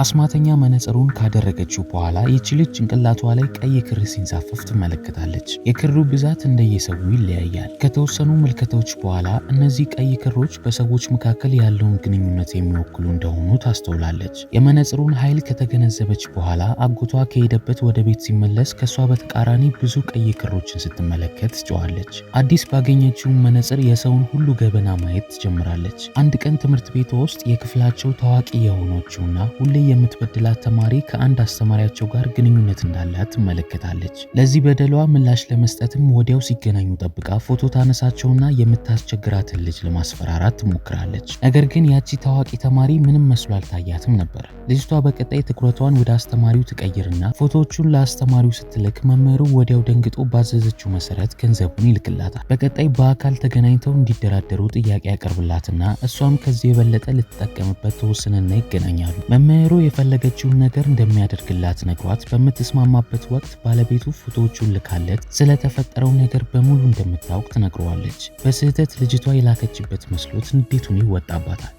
አስማተኛ መነጽሩን ካደረገችው በኋላ ይህች ልጅ ጭንቅላቷ ላይ ቀይ ክር ሲንሳፈፍ ትመለከታለች። የክሩ ብዛት እንደየሰው ይለያያል። ከተወሰኑ ምልከታዎች በኋላ እነዚህ ቀይ ክሮች በሰዎች መካከል ያለውን ግንኙነት የሚወክሉ እንደሆኑ ታስተውላለች። የመነጽሩን ኃይል ከተገነዘበች በኋላ አጎቷ ከሄደበት ወደ ቤት ሲመለስ ከሷ በተቃራኒ ብዙ ቀይ ክሮችን ስትመለከት ትጮኻለች። አዲስ ባገኘችው መነጽር የሰውን ሁሉ ገበና ማየት ትጀምራለች። አንድ ቀን ትምህርት ቤቷ ውስጥ የክፍላቸው ታዋቂ የሆነችውና ሁሌ የምትበድላት ተማሪ ከአንድ አስተማሪያቸው ጋር ግንኙነት እንዳላት ትመለከታለች። ለዚህ በደሏ ምላሽ ለመስጠትም ወዲያው ሲገናኙ ጠብቃ ፎቶ ታነሳቸውና የምታስቸግራትን ልጅ ለማስፈራራት ትሞክራለች። ነገር ግን ያቺ ታዋቂ ተማሪ ምንም መስሎ አልታያትም ነበር። ልጅቷ በቀጣይ ትኩረቷን ወደ አስተማሪው ትቀይርና ፎቶዎቹን ለአስተማሪው ስትልክ መምህሩ ወዲያው ደንግጦ ባዘዘችው መሰረት ገንዘቡን ይልክላታል። በቀጣይ በአካል ተገናኝተው እንዲደራደሩ ጥያቄ ያቀርብላትና እሷም ከዚህ የበለጠ ልትጠቀምበት ተወስንና ይገናኛሉ። መምህሩ የፈለገችውን ነገር እንደሚያደርግላት ነግሯት በምትስማማበት ወቅት ባለቤቱ ፎቶዎቹን ልካለት ስለተፈጠረው ነገር በሙሉ እንደምታውቅ ትነግረዋለች። በስህተት ልጅቷ የላከችበት መስሎት ንዴቱን ይወጣባታል።